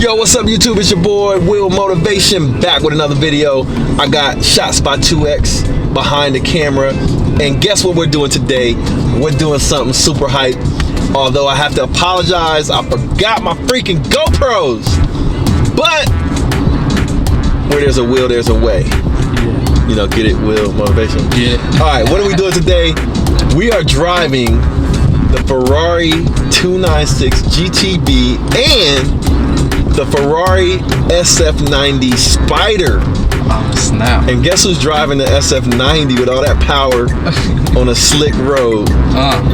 Yo, what's up YouTube? It's your boy Will Motivation back with another video. I got shots by 2X behind the camera, and guess what we're doing today? We're doing something super hype. Although I have to apologize, I forgot my freaking GoPros. But where there's a will, there's a way. You know, get it, Will Motivation? Yeah. Alright, what are we doing today? We are driving the Ferrari 296 GTB and the Ferrari SF90 Spider. Oh, snap. And guess who's driving the SF90 with all that power on a slick road?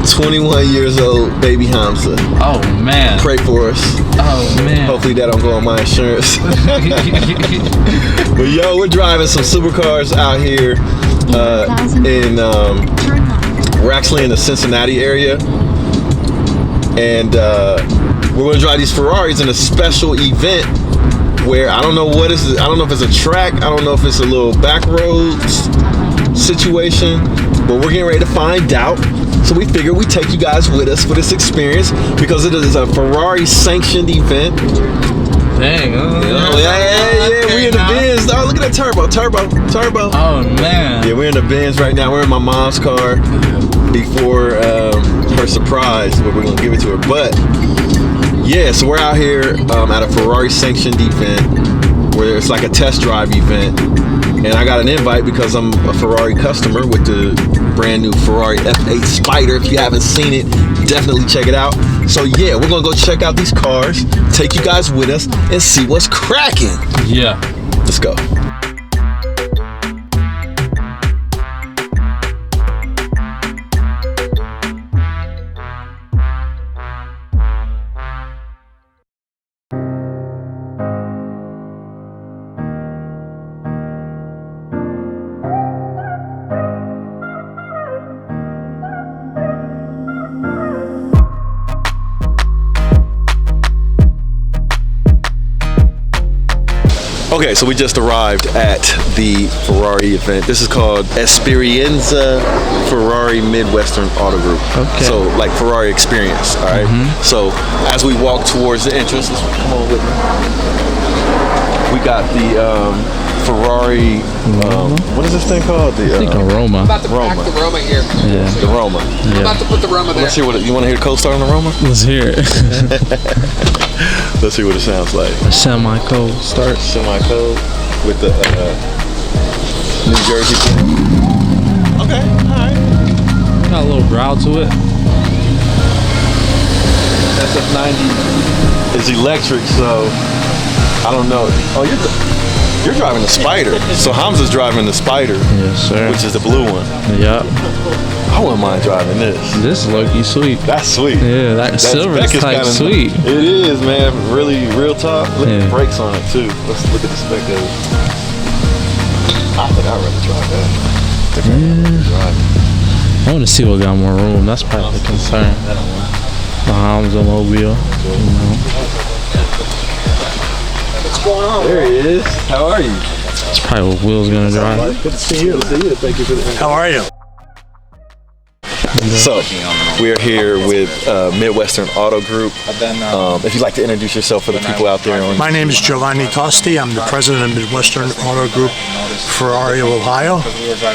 21 years old, baby Hamza. Oh, man. Pray for us. Oh, man. Hopefully that don't go on my insurance. But yo, we're driving some supercars out here we're actually in the Cincinnati area. And we're gonna drive these Ferraris in a special event where I don't know what is it. I don't know if it's a track. I don't know if it's a little back roads situation, but we're getting ready to find out. So we figured we'd take you guys with us for this experience because it is a Ferrari sanctioned event. Dang. Yeah. We in the Benz. Oh, look at that turbo. Oh, man. Yeah, we're in the Benz right now. We're in my mom's car before her surprise, where we're gonna give it to her. But yeah, so we're out here at a Ferrari sanctioned event where it's like a test drive event, and I got an invite because I'm a Ferrari customer with the brand new Ferrari F8 Spider. If you haven't seen it, definitely check it out. So yeah, we're gonna go check out these cars, take you guys with us, and see what's cracking. Yeah. Let's go. Okay, so we just arrived at the Ferrari event. This is called Esperienza Ferrari Midwestern Auto Group. Okay. So like Ferrari experience, all right? So as we walk towards the entrance, come on with me. We got the Ferrari, what is this thing called? The, I think Aroma. I'm about to pack the Roma here. Yeah. The Roma. I'm about to put the Roma there. Let's hear what you want to hear the co-star on the Roma? Let's hear it. Let's see what it sounds like. A semi-cold start. Semi-code with the New Jersey thing. Okay, alright. Got a little growl to it. SF90 is electric, so I don't know. Oh, you're driving the Spider. So Hamza's driving the Spider. Yes, sir. Which is the blue one. Yep. I wouldn't mind driving this. This is low-key sweet. That's sweet. Yeah, that silver is type sweet. It is, man. Really, real talk. Look at the Yeah. brakes on it too. Let's look at the spec of it. I think I'd rather drive that. I want to see what got more room. That's probably the concern. The Hamza mobile. What's going on? There he is. How are you? That's probably what Will's gonna drive. Good to see you. Thank you for the How are you? So, we're here with Midwestern Auto Group. If you'd like to introduce yourself for the people out there. My name is Giovanni Tosti. I'm the president of Midwestern Auto Group, Ferrari of Ohio.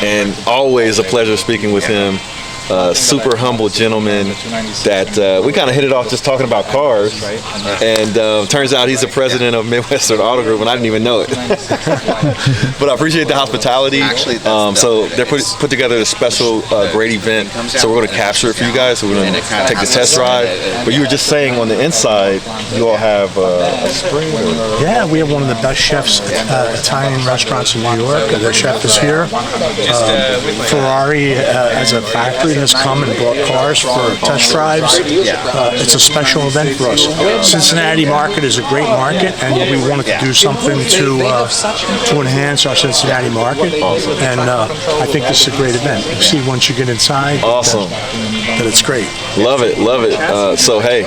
And always a pleasure speaking with him. Super humble gentleman that we kind of hit it off just talking about cars, and turns out he's the president of Midwestern Auto Group, and I didn't even know it. But I appreciate the hospitality. So they're put together a special great event, so we're going to capture it for you guys. So we're going to take the test drive. But you were just saying on the inside, you all have a spring. Yeah, we have one of the best chefs, Italian restaurants in New York. The chef is here. Ferrari as a factory has come and brought cars for test drives. It's a special event for us. Cincinnati market is a great market, and we wanted to do something to enhance our Cincinnati market. And I think this is a great event. You see once you get inside, Awesome. that it's great. Love it, love it. So hey,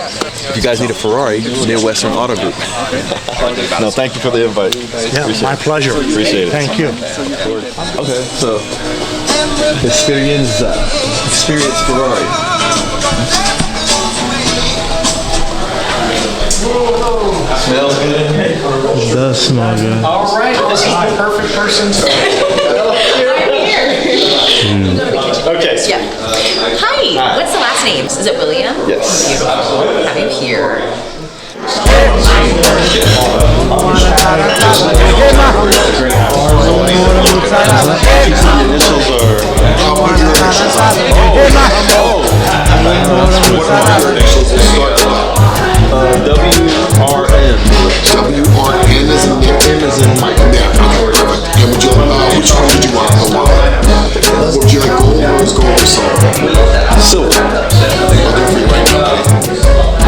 if you guys need a Ferrari, Midwestern Auto Group. No, thank you for the invite. Yeah, my pleasure. Appreciate it. Thank you. Okay, so Experience Ferrari. Smells good in here. does smell good. All right, this is the perfect person. Okay. Yeah. Hi. What's the last name? Is it William? Yes. Beautiful. Have you here? WRN. WRN is in there. M is in Mike. And would you, which one did you want? Would you like gold or is gold or silver? Silver.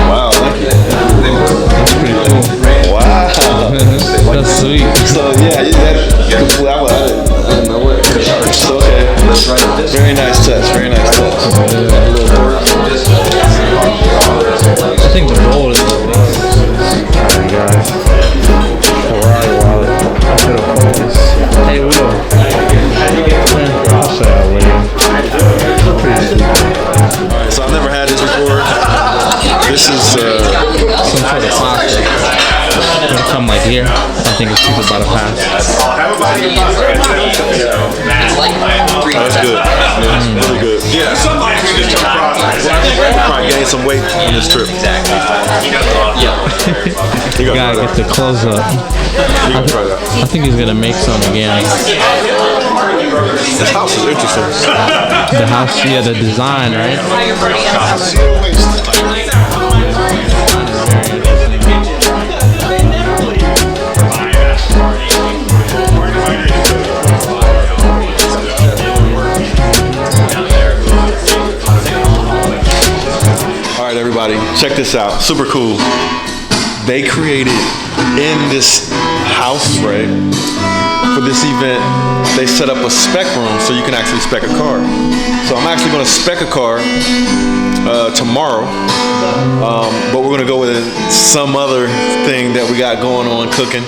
Wow, thank you. That's pretty cool. Wow. That's sweet. So yeah, I didn't know what. So, okay. Very nice touch. Very nice touch. I think the gold is alright, guys. Ferrari wallet. I should have focused. Hey, Will. I'll show you, William. Pretty sweet. Alright, so I've never had this before. This is Some sort of plastic. Gonna come like here. I think it's people about to pass. that's good. Yeah, really good. Yeah. Probably gain some weight on this trip. You You gotta get the close up. You can try that. I think he's gonna make some again. This house is interesting. The house, yeah, the design, right? All right, everybody, check this out. Super cool. They created in this house, right? For this event, they set up a spec room so you can actually spec a car. So I'm actually going to spec a car tomorrow, but we're going to go with some other thing that we got going on cooking.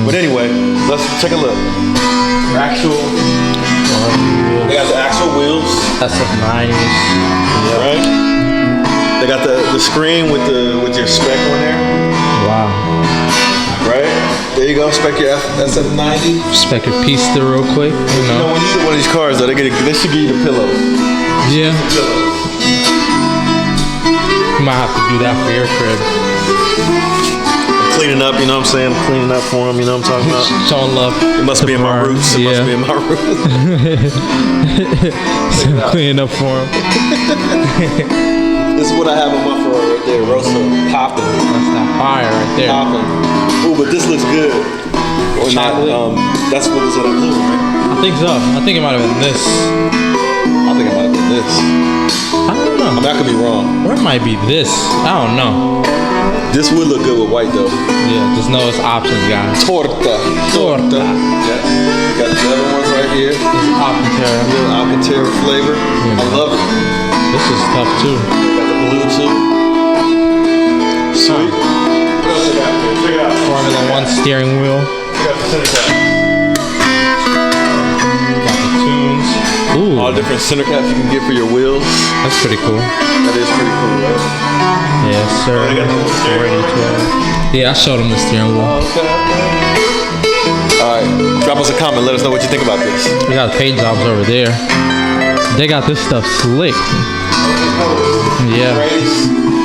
But anyway, let's take a look. They got the actual wheels, SF90s. right? They got the screen with your spec on there, Wow. right? There you go, spec your SF90. Spec a piece through real quick, you You know, know. when you get one of these cars, though, they should give you the pillows. Yeah. You might have to do that for your crib. Cleaning up, you know what I'm saying? Cleaning up for them, you know what I'm talking about? Showing love. It must be in my roots. It must be in my roots. Cleaning up for him. This is what I have on my Ferrari right there. Rosa popping. That's that fire right there. Popping. Ooh, but this looks good. Or not, Chocolate. that's what was in that blue, right? I think so. I think it might have been this. I think it might have been this. I don't know. I mean, I could be wrong. Or it might be this. I don't know. This would look good with white, though. Yeah, just know it's options, guys. Torta. Torta. Yes. Got the other ones right here. Alcantara. Little Alcantara flavor. I love it. This is tough too. Got the blue, too. Sweet. What else they got here? Check it out. Formula One steering wheel. Check out the center cap. Got the tunes. Ooh, All different center caps you can get for your wheels. that's pretty cool. That is pretty cool, right? Yes, sir. They got the little steering wheel. Yeah, I showed him the steering wheel. Okay. All right, drop us a comment. Let us know what you think about this. We got paint jobs over there. They got this stuff slick. Yeah.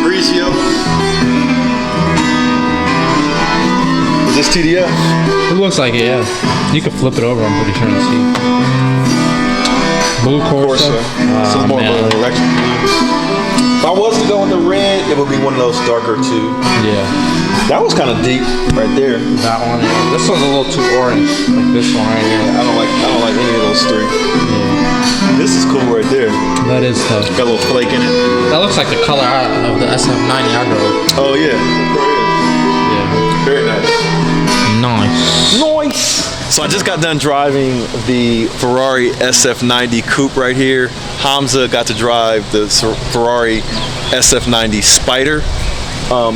Grigio. Is this TDF? It looks like it, yeah. You can flip it over, I'm pretty sure, and see. Blue Corsa. So it's more of man. an electric blue. If I was to go in the red, it would be one of those darker too. Yeah. That was kind of deep right there. That one. Yeah. This one's a little too orange. Like this one right here. I don't like any of those three. Yeah. This is cool right there. That is tough. Got a little flake in it. That looks like the color of the SF90 I drove. Oh yeah. Yeah. Very nice. Nice. Nice. So I just got done driving the Ferrari SF90 Coupe right here. Hamza got to drive the Ferrari SF90 Spider.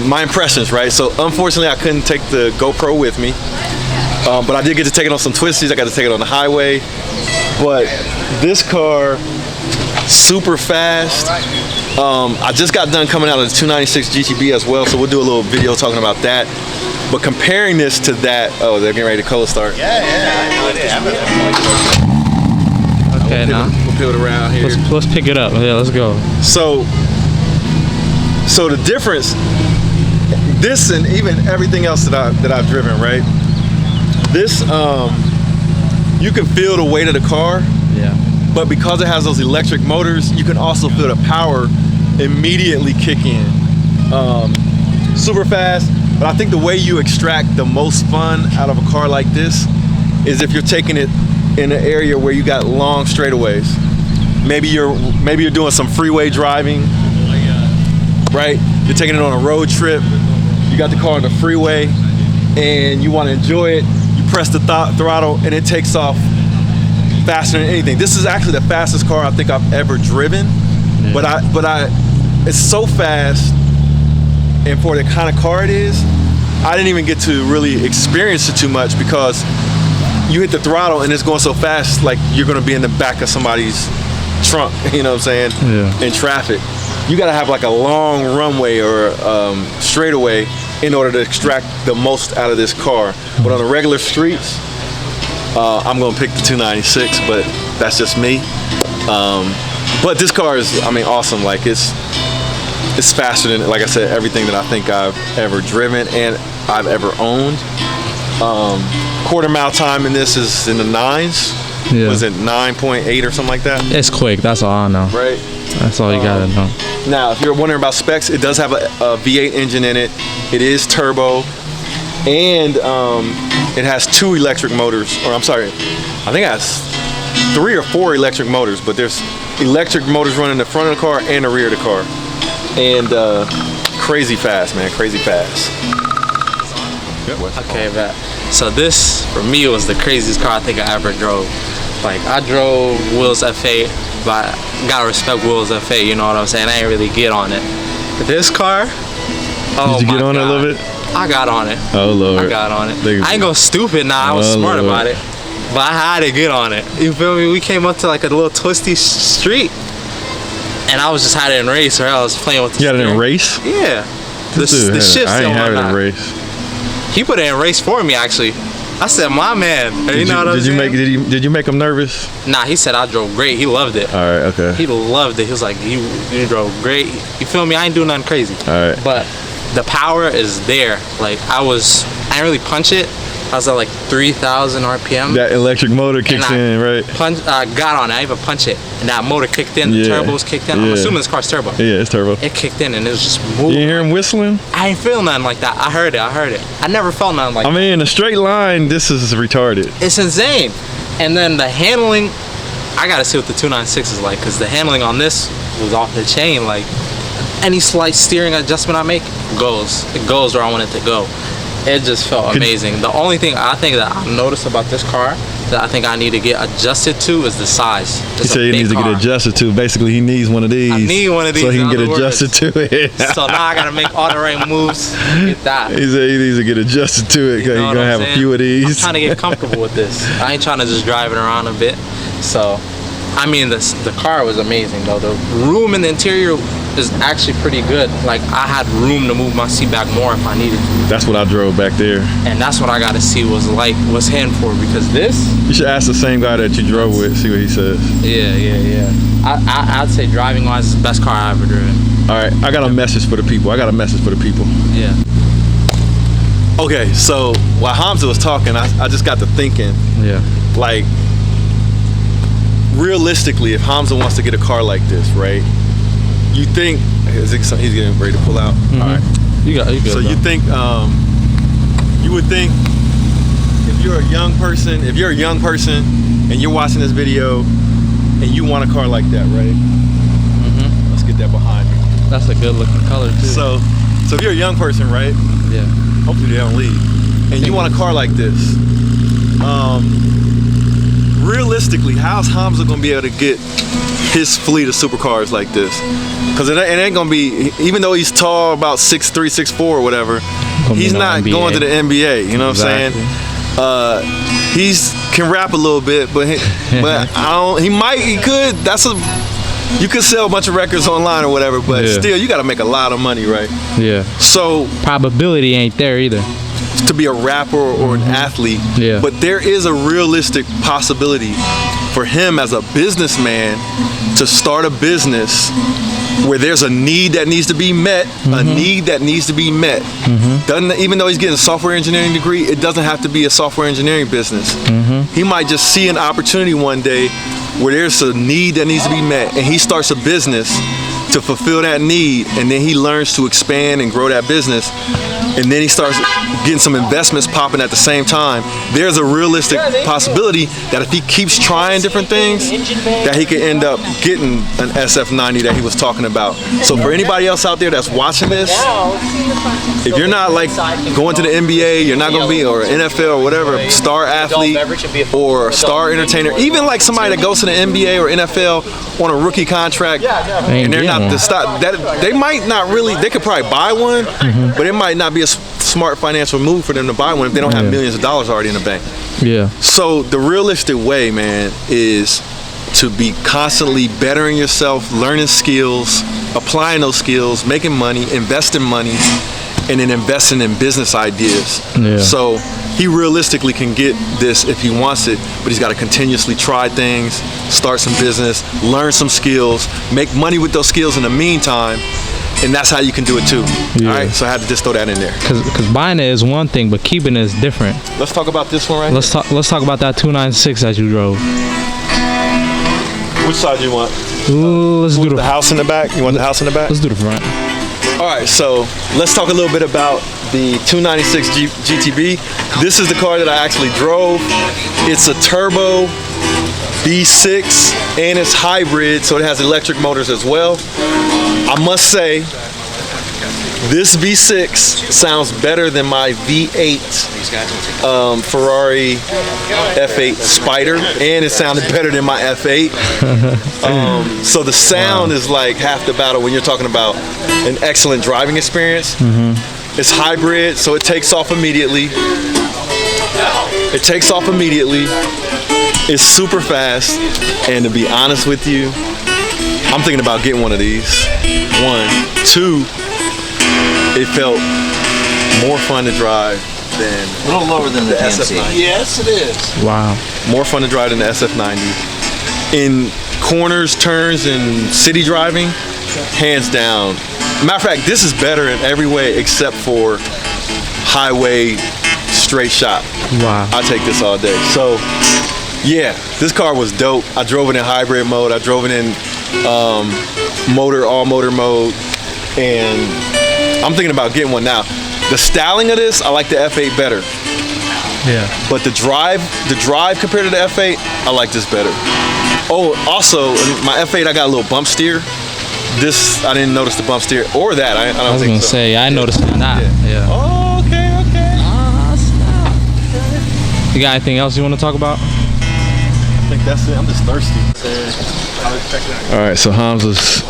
My impressions, right? So unfortunately I couldn't take the GoPro with me, but I did get to take it on some twisties. I got to take it on the highway. But this car, super fast. I just got done coming out of the 296 GTB as well, so we'll do a little video talking about that. But comparing this to that, oh, they're getting ready to cold start. Yeah, I know it. Okay, now We'll pivot around here. let's pick it up. Yeah, let's go. So the difference, this and even everything else that I've driven, right? This, you can feel the weight of the car, Yeah. but because it has those electric motors, you can also feel the power immediately kick in. Super fast, but I think the way you extract the most fun out of a car like this is if you're taking it in an area where you got long straightaways. Maybe you're doing some freeway driving, right? You're taking it on a road trip. You got the car on the freeway, and you want to enjoy it. You press the throttle, and it takes off faster than anything. This is actually the fastest car I think I've ever driven. Yeah. But it's so fast, and for the kind of car it is, I didn't even get to really experience it too much because you hit the throttle and it's going so fast, like you're going to be in the back of somebody's trunk, you know what I'm saying? Yeah. In traffic. You got to have like a long runway or straightaway in order to extract the most out of this car. But on the regular streets, I'm going to pick the 296, but that's just me. But this car is, I mean, awesome. Like it's faster than, like I said, everything that I think I've ever driven and I've ever owned. Quarter mile time in this is in the 9s. Yeah. Was it 9.8 or something like that? It's quick. That's all I know. Right. That's all you gotta know. Now, if you're wondering about specs, it does have a V8 engine in it. It is turbo, and it has 2 electric motors. Or I'm sorry, I think it has 3 or 4 electric motors. But there's electric motors running the front of the car and the rear of the car, and crazy fast, man, crazy fast. Okay, bet. So this, for me, was the craziest car I think I ever drove. Like, I drove Will's F8, but gotta respect Will's F8, you know what I'm saying? I ain't really get on it. But this car, oh Did you my get on it a God. little bit? I got on it. Oh, Lord. I got on it. They- I ain't go stupid now. I was Oh, smart Lord. about it. But I had to get on it. You feel me? We came up to like a little twisty street. And I was just had it in race, or I was playing with the You got it in steering. race? Yeah. The Dude, shifts I and ain't have it in whatnot. race. He put it in race for me, actually. I said, my man. You know what I'm saying? Did you make him nervous? Nah, he said I drove great. He loved it. All right, okay. He loved it. He was like, you drove great. You feel me? I ain't doing nothing crazy. All right. But the power is there. Like, I didn't really punch it. I was at like 3,000 RPM. That electric motor kicks And in, right? I got on it. I didn't even punch it. And that motor kicked in. The Yeah. turbos kicked in. I'm Yeah. assuming this car's turbo. Yeah, it's turbo. It kicked in and it was just You moving. didn't hear him whistling? I ain't feel nothing like that. I heard it. I never felt nothing like I mean, in a straight line, this is retarded. It's insane. And then the handling, I gotta see what the 296 is like, because the handling on this was off the chain. Like, any slight steering adjustment I make, it goes where I want it to go. It just felt amazing. The only thing I think that I noticed about this car that I think I need to get adjusted to is the size. He said he needs to get adjusted to. Basically, he needs one of these. I need one of these, So he can in get other adjusted to it. So now I gotta make all the right moves to get that. He said he needs to get adjusted to it because You know he's what going to I'm have a saying? few of I'm these. trying to get comfortable with this. I ain't trying to just drive it around a bit. So, I mean, the car was amazing though. The room in the interior is actually pretty good. Like, I had room to move my seat back more if I needed to. That's what I drove back there. And that's what I got to see what's heading for, because this, You should ask the same guy that you drove with, see what he says. yeah. I'd say driving wise, is the best car I ever driven. All right, I got a message for the people. Yeah. Okay, so while Hamza was talking, I just got to thinking, Yeah. like, realistically, if Hamza wants to get a car like this, right? You think he's getting ready to pull out? Mm-hmm. All right. You good. So you think you would think if you're a young person and you're watching this video and you want a car like that, right? Mm-hmm. Let's get that behind me. That's a good looking color too. So if you're a young person, right? yeah. Hopefully they don't leave. And you want a car like this. Realistically, how's Hamza gonna be able to get his fleet of supercars like this? Because it ain't gonna be, even though he's tall, about 6'3", 6'4", or whatever, he's not going to the NBA. You know what I'm saying? He's can rap a little bit, but he could. you could sell a bunch of records online or whatever, but Yeah. still, you got to make a lot of money, right? Yeah. So Probability ain't there either. to be a rapper or an athlete, Yeah. but there is a realistic possibility for him as a businessman to start a business where there's a need that needs to be met, a need that needs to be met. Doesn't, even though he's getting a software engineering degree, it doesn't have to be a software engineering business. He might just see an opportunity one day where there's a need that needs to be met, and he starts a business to fulfill that need, and then he learns to expand and grow that business, and then he starts getting some investments popping at the same time. There's a realistic possibility that if he keeps trying different things, that he could end up getting an SF90 that he was talking about. So for anybody else out there that's watching this, if you're not like going to the NBA, you're not going to be, or NFL or whatever, star athlete or star entertainer, even like somebody that goes to the NBA or NFL on a rookie contract, and they're not the stock, that they might not really, they could probably buy one, but it might not be a smart financial move for them to buy one if they don't have millions of dollars already in the bank. Yeah. So the realistic way, man, is to be constantly bettering yourself, learning skills, applying those skills, making money, investing money, and then investing in business ideas. Yeah. So he realistically can get this if he wants it, but he's got to continuously try things, start some business, learn some skills, make money with those skills in the meantime, and that's how you can do it too. Yeah. All right, so I had to just throw that in there. Cause buying it is one thing, but keeping it is different. Let's talk about this one right Let's talk about that 296 that you drove. here. Which side do you want? Ooh, let's do The house in the back? You want the house in the back? Let's do the front. All right, so let's talk a little bit about the 296 GTB. This is the car that I actually drove. It's a turbo V6 and it's hybrid, so it has electric motors as well. I must say, this V6 sounds better than my V8 Ferrari F8 Spider, and it sounded better than my F8. So the sound is like half the battle when you're talking about an excellent driving experience. It's hybrid, so it takes off immediately. It's super fast, and to be honest with you, I'm thinking about getting one of these. 1, 2, it felt more fun to drive than A little lower than the SF90. Yes, it is. Wow. More fun to drive than the SF90. In corners, turns, and city driving, hands down. Matter of fact, this is better in every way except for highway straight shot. Wow. I take this all day. So, yeah, this car was dope. I drove it in hybrid mode. I drove it in all motor mode, and I'm thinking about getting one now. The styling of this, I like the F8 better. Yeah. But the drive compared to the F8, I like this better. Oh, also, in my F8, I got a little bump steer. This, I didn't notice the bump steer or that. I I don't was think gonna so. say I noticed that. Yeah. Oh, okay. You got anything else you want to talk about? I think that's it. I'm just thirsty. All right, so Hamza's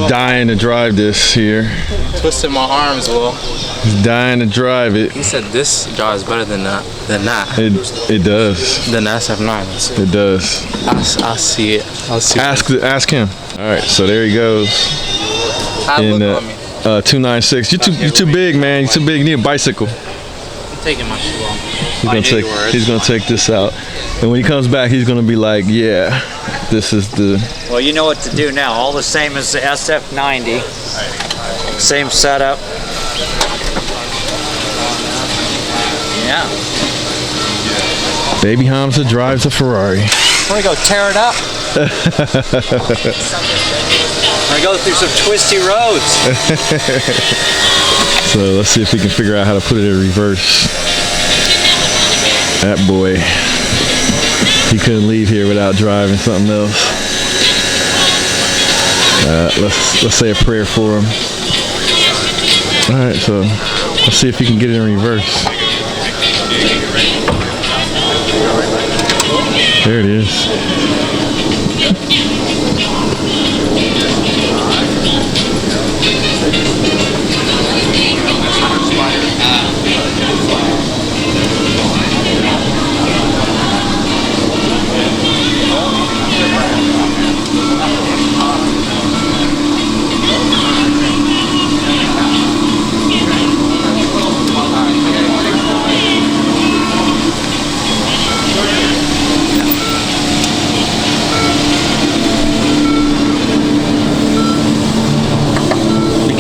dying to drive this here. Twisted my arms, Will. He's dying to drive it. He said this drives better than that. It does. Than the SF9. It does. I'll see it. I'll see Ask him. All right, so there he goes. In look on me. 296. You too big, man. You too big. You need a bicycle. I'm taking my shoe off. He's gonna take this out, and when he comes back, he's gonna be like, yeah, this is the. Well, you know what to do now. All the same as the SF90. Same setup. Yeah. Baby Hamza drives a Ferrari. We're gonna go tear it up. We're gonna go through some twisty roads. So let's see if we can figure out how to put it in reverse. That boy, he couldn't leave here without driving something else. Let's say a prayer for him. All right, so let's see if he can get it in reverse. There it is.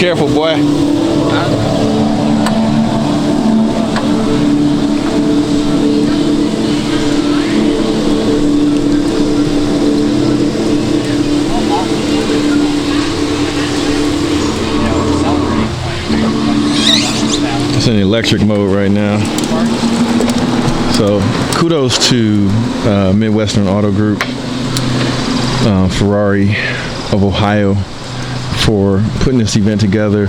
careful, boy. It's in electric mode right now. So kudos to Midwestern Auto Group, Ferrari of Ohio, for putting this event together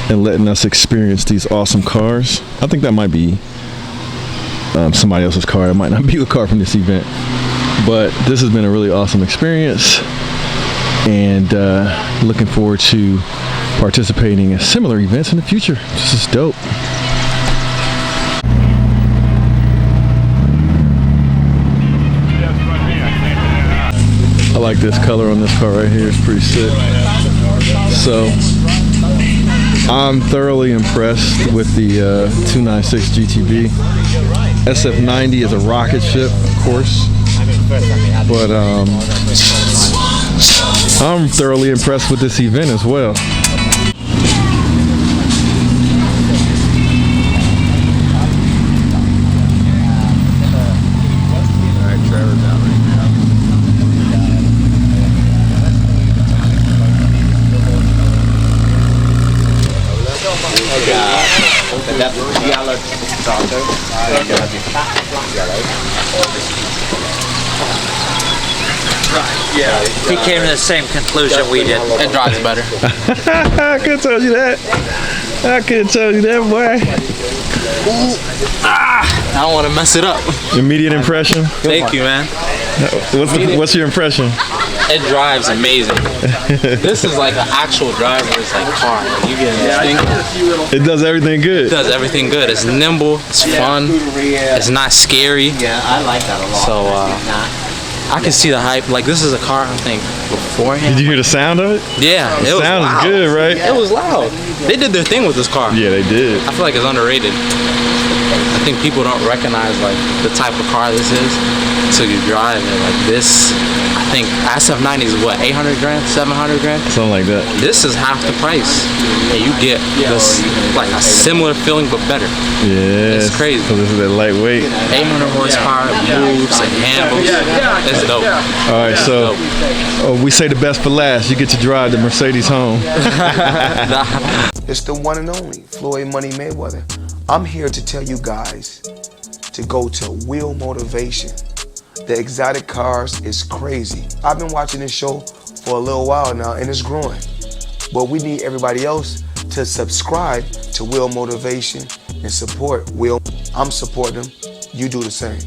and letting us experience these awesome cars. I think that might be somebody else's car. It might not be the car from this event, but this has been a really awesome experience, and looking forward to participating in similar events in the future. This is dope. I like this color on this car right here. It's pretty sick. So I'm thoroughly impressed with the 296 GTB. SF90 is a rocket ship, of course, but I'm thoroughly impressed with this event as well. He came to the same conclusion we did. It drives better. I could have told you that. I could have told you that, boy. I don't want to mess it up. Immediate impression? Thank you, man. What's your impression? It drives amazing. This is like an actual driver's like car. You get It does everything good. It does everything good. It's nimble. It's fun. It's not scary. Yeah, I like that a lot. So I can see the hype. Like this is a car I think beforehand. Did you hear the sound of it? Yeah, it was sound loud. Is good, right? It was loud. They did their thing with this car. Yeah, they did. I feel like it's underrated. I think people don't recognize like the type of car this is until you drive it. Like this, I think SF90 is what, 800 grand, 700 grand? Something like that. This is half the price, and you get this like a similar feeling but better. Yeah, it's crazy. So this is that lightweight. 800 horsepower, moves and handles. It's dope. All right, so we say the best for last. You get to drive the Mercedes home. It's the one and only Floyd Money Mayweather. I'm here to tell you guys to go to Wheel Motivation. The exotic cars is crazy. I've been watching this show for a little while now and it's growing. But we need everybody else to subscribe to Wheel Motivation and support Wheel. I'm supporting them. You do the same.